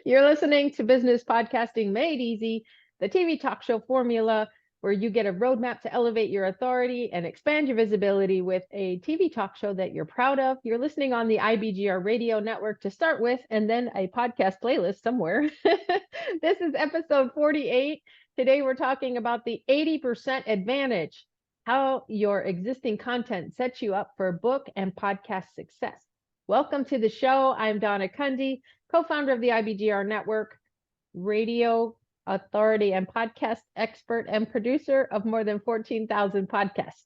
You're listening to Business Podcasting Made Easy, the TV talk show formula where you get a roadmap to elevate your authority and expand your visibility with a TV talk show that you're proud of. You're listening on the IBGR radio network to start with, and then a podcast playlist somewhere. This is episode 48. Today, we're talking about the 80% advantage, how your existing content sets you up for book and podcast success. Welcome to the show. I'm Donna Cundy, co-founder of the IBGR network, radio authority and podcast expert, and producer of more than 14,000 podcasts.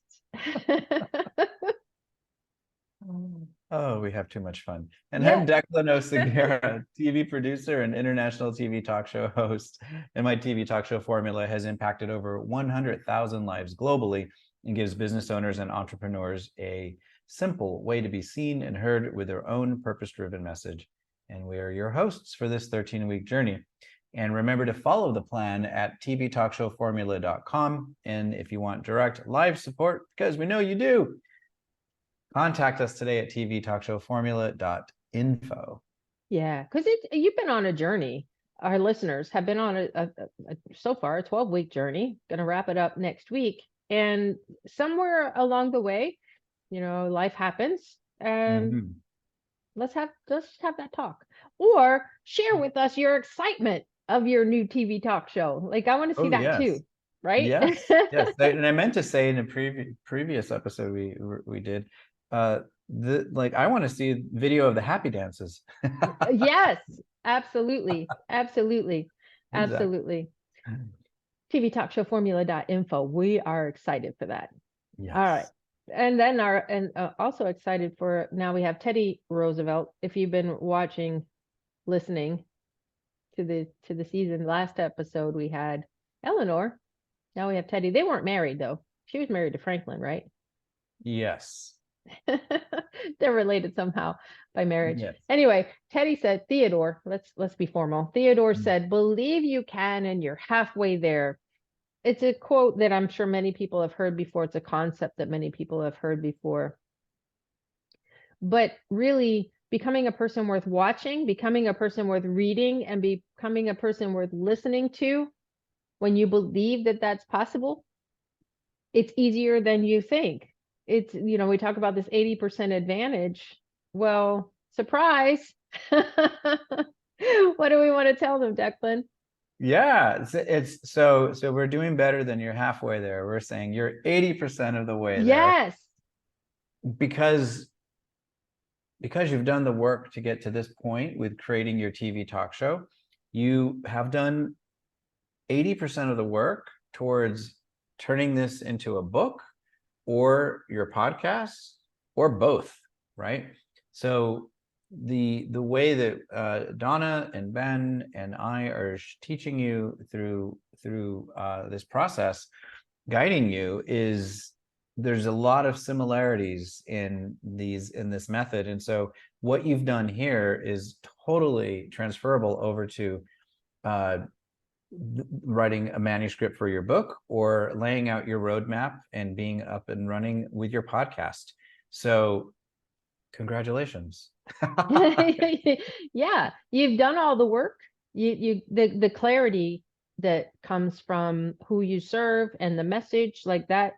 Oh, we have too much fun. And Yes. I'm Declan Oseguera, TV producer and international TV talk show host. And my TV talk show formula has impacted over 100,000 lives globally and gives business owners and entrepreneurs a simple way to be seen and heard with their own purpose-driven message. And we are your hosts for this 13-week journey. And remember to follow the plan at tvtalkshowformula.com. And if you want direct live support, because we know you do, contact us today at tvtalkshowformula.info. Yeah, because you've been on a journey. Our listeners have been on so far a 12-week journey. Going to wrap it up next week. And somewhere along the way, life happens, and let's have that talk, or share with us your excitement of your new TV talk show. Like, I want to see that too, right? Yes. And I meant to say in a previous episode we did, I want to see video of the happy dances. Yes, absolutely. tvtalkshowformula.info. We are excited for that. Yes. All right. And then also excited for, now we have Teddy Roosevelt. If you've been listening to the season, last episode we had Eleanor. Now we have Teddy. They weren't married though. She was married to Franklin, right? Yes. They're related somehow by marriage. Yes. Anyway, Teddy said, Theodore, let's be formal. Theodore said, believe you can and you're halfway there. It's a quote that I'm sure many people have heard before. It's a concept that many people have heard before. But really, becoming a person worth watching, becoming a person worth reading, and becoming a person worth listening to, when you believe that that's possible, it's easier than you think. It's, we talk about this 80% advantage. Well, surprise. What do we want to tell them, Declan? Yeah, it's so we're doing better than you're halfway there. We're saying you're 80% of the way there. Yes. Because you've done the work to get to this point with creating your TV talk show, you have done 80% of the work towards turning this into a book or your podcast or both, right? So the way that Donna and Ben and I are teaching you through this process, guiding you, is there's a lot of similarities in this method. And so what you've done here is totally transferable over to writing a manuscript for your book or laying out your roadmap and being up and running with your podcast. So congratulations. Yeah, you've done all the work. The clarity that comes from who you serve and the message, like that's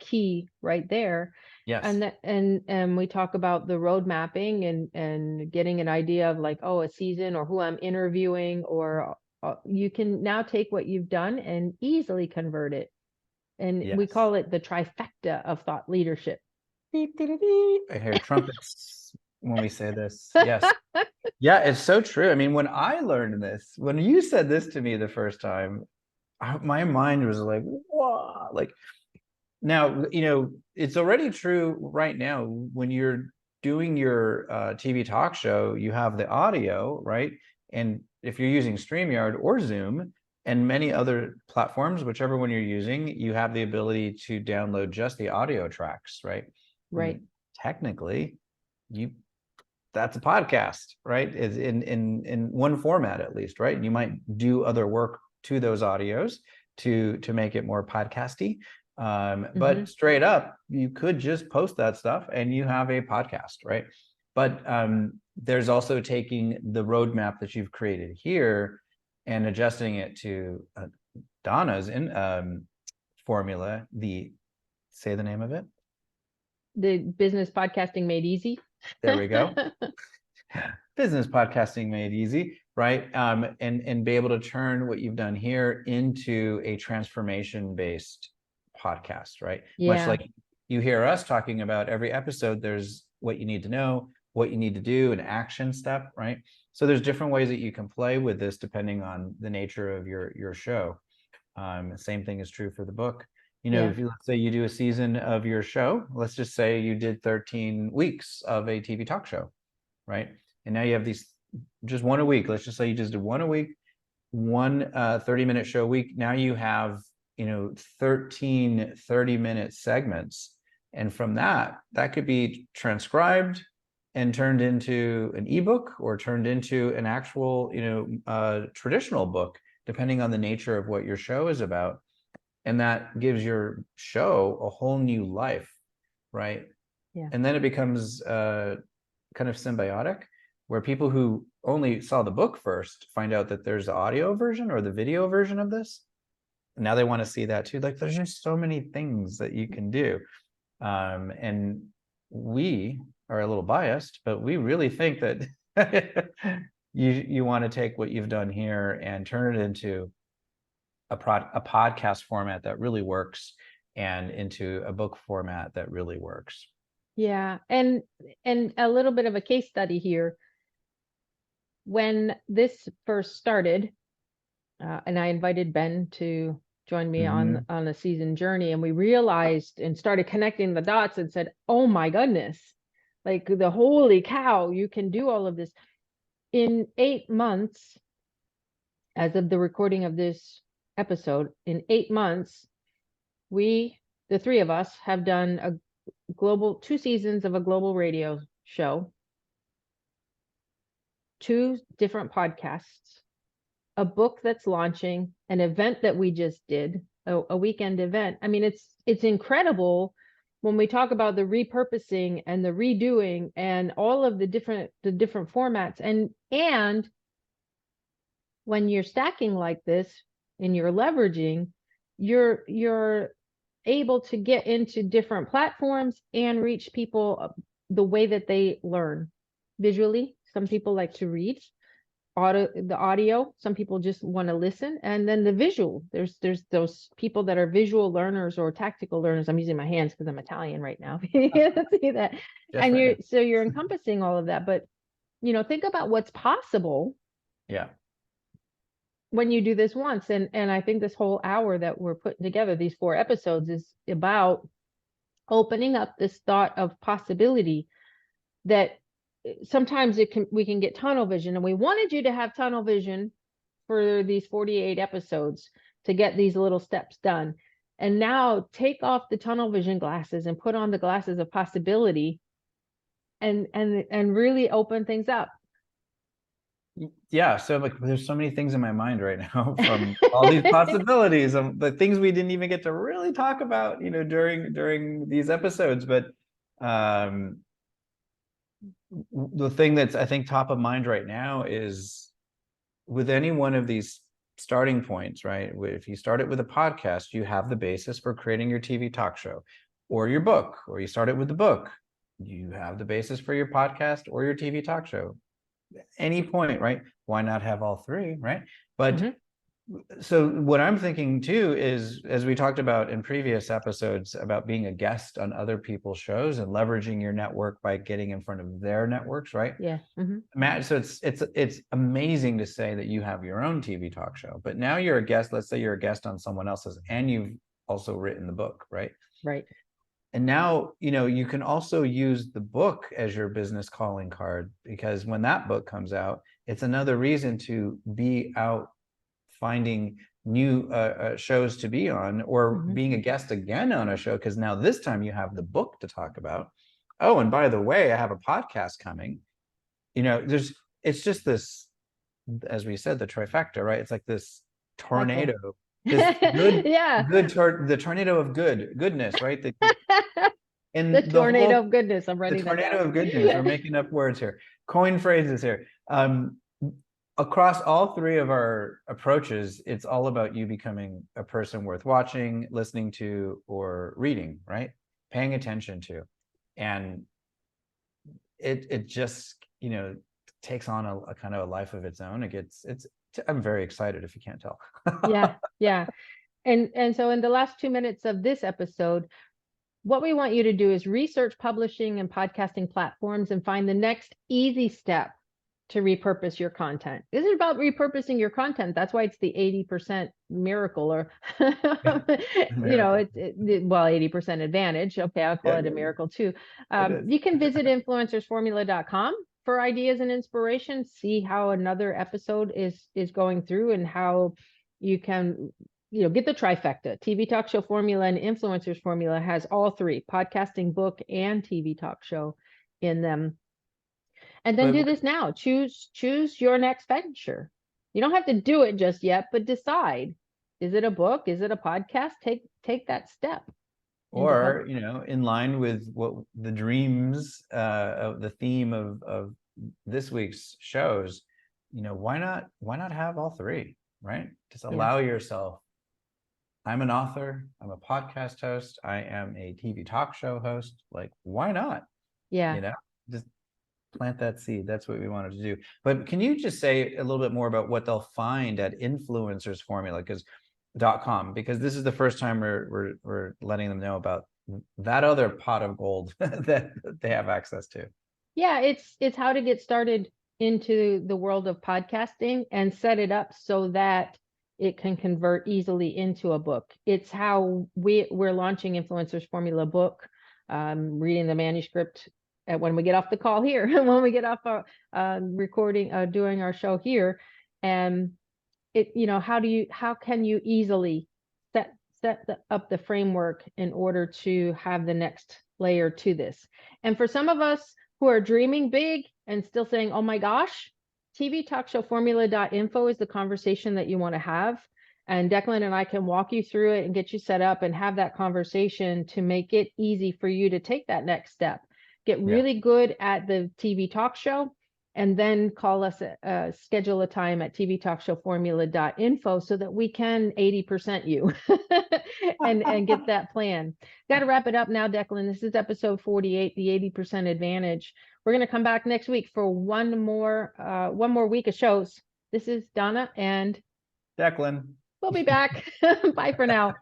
key right there. Yes. And we talk about the road mapping and getting an idea of, like, a season or who I'm interviewing, or you can now take what you've done and easily convert it. And we call it the trifecta of thought leadership. I hear trumpets when we say this. Yes. Yeah, it's so true. I mean, when I learned this, when you said this to me the first time, my mind was like, whoa. Like, now, it's already true right now. When you're doing your TV talk show, you have the audio, right? And if you're using StreamYard or Zoom and many other platforms, whichever one you're using, you have the ability to download just the audio tracks, right? Right. And technically, that's a podcast, right? Is in one format at least, right? And you might do other work to those audios to make it more podcasty. But straight up, you could just post that stuff and you have a podcast, right? But there's also taking the roadmap that you've created here and adjusting it to Donna's formula. Say the name of it. The Business Podcasting Made Easy. There we go. Business Podcasting Made Easy, right? And be able to turn what you've done here into a transformation-based podcast, right? Yeah. Much like you hear us talking about every episode, there's what you need to know, what you need to do, an action step, right? So there's different ways that you can play with this depending on the nature of your show. Same thing is true for the book. You know, Yeah. if you, let's say you do a season of your show, let's just say you did 13 weeks of a TV talk show, right? And now you have these, just one a week. Let's just say you just did one a week, one 30-minute show a week. Now you have, 13 30-minute segments. And from that could be transcribed and turned into an ebook or turned into an actual, traditional book, depending on the nature of what your show is about. And that gives your show a whole new life, right? Yeah. And then it becomes kind of symbiotic, where people who only saw the book first find out that there's the audio version or the video version of this. Now they want to see that too. Like, there's just so many things that you can do. And we are a little biased, but we really think that you want to take what you've done here and turn it into a podcast format that really works and into a book format that really works. Yeah. And a little bit of a case study here. When this first started, and I invited Ben to join me on a season journey, and we realized and started connecting the dots and said, oh my goodness, like the holy cow, you can do all of this in 8 months. As of the recording of this episode, in 8 months, we, the three of us, have done a global 2 seasons of a global radio show, 2 different podcasts, a book that's launching, an event that we just did, a weekend event. I mean, it's incredible when we talk about the repurposing and the redoing and all of the different formats. And when you're stacking like this and you're leveraging, you're able to get into different platforms and reach people the way that they learn visually. Some people like to read the audio. Some people just want to listen. And then the visual, there's those people that are visual learners or tactical learners. I'm using my hands because I'm Italian right now. You can't see that. Just and right you're encompassing all of that. But think about what's possible. Yeah. When you do this once. And I think this whole hour that we're putting together, these 4 episodes, is about opening up this thought of possibility, that sometimes we can get tunnel vision, and we wanted you to have tunnel vision for these 48 episodes to get these little steps done. And now take off the tunnel vision glasses and put on the glasses of possibility and really open things up. Yeah, so like there's so many things in my mind right now from all these possibilities of the things we didn't even get to really talk about, during these episodes. But the thing that's, I think, top of mind right now is with any one of these starting points, right? If you start it with a podcast, you have the basis for creating your TV talk show or your book, or you start it with the book, you have the basis for your podcast or your TV talk show. Any point, right? Why not have all 3, right? But so what I'm thinking too is, as we talked about in previous episodes about being a guest on other people's shows and leveraging your network by getting in front of their networks, right? Yeah. Matt, so it's amazing to say that you have your own TV talk show, but now you're a guest. Let's say you're a guest on someone else's, and you've also written the book, right? Right. And now, you can also use the book as your business calling card, because when that book comes out, it's another reason to be out finding new shows to be on, or being a guest again on a show, because now this time you have the book to talk about. Oh, and by the way, I have a podcast coming. It's just this, as we said, the trifecta, right? It's like this tornado. This good, Yeah. the tornado of goodness, right? And The the tornado whole of goodness. I'm the writing that tornado down. of good news. We're making up words here, coin phrases here. Across all three of our approaches, it's all about you becoming a person worth watching, listening to, or reading, right? Paying attention to. And it just, takes on a kind of a life of its own. I'm very excited, if you can't tell. Yeah, yeah. And so in the last 2 minutes of this episode, what we want you to do is research publishing and podcasting platforms and find the next easy step to repurpose your content. This is about repurposing your content. That's why it's the 80% miracle, or Miracle. well, 80% advantage. Okay, I'll call Yeah, it a yeah, miracle too. it is. You can visit influencersformula.com for ideas and inspiration. See how another episode is going through, and how you can get the trifecta. TV talk show formula and influencers formula has all three: podcasting, book, and TV talk show in them. And then do But this now. Choose your next venture. You don't have to do it just yet, but decide. Is it a book? Is it a podcast? Take that step. or in line with what the dreams of the theme of this week's shows, why not have all three, right? Just allow yourself. I'm an author, I'm a podcast host, I am a TV talk show host. Like, why not? Yeah. Just plant that seed. That's what we wanted to do. But can you just say a little bit more about what they'll find at influencersformula.com? Because this is the first time we're letting them know about that other pot of gold that they have access to. Yeah, it's how to get started into the world of podcasting and set it up so that it can convert easily into a book. It's how we're launching Influencers Formula book, reading the manuscript when we get off the call here, when we get off our recording, doing our show here. And how can you easily set up the framework in order to have the next layer to this? And for some of us who are dreaming big and still saying, oh my gosh, tvtalkshowformula.info is the conversation that you want to have. And Declan and I can walk you through it and get you set up and have that conversation to make it easy for you to take that next step. Get really good at the TV talk show, and then call us, schedule a time at tvtalkshowformula.info so that we can 80% you and get that plan. Got to wrap it up now, Declan. This is episode 48, the 80% advantage. We're going to come back next week for one more week of shows. This is Donna and Declan. we'll be back. Bye for now.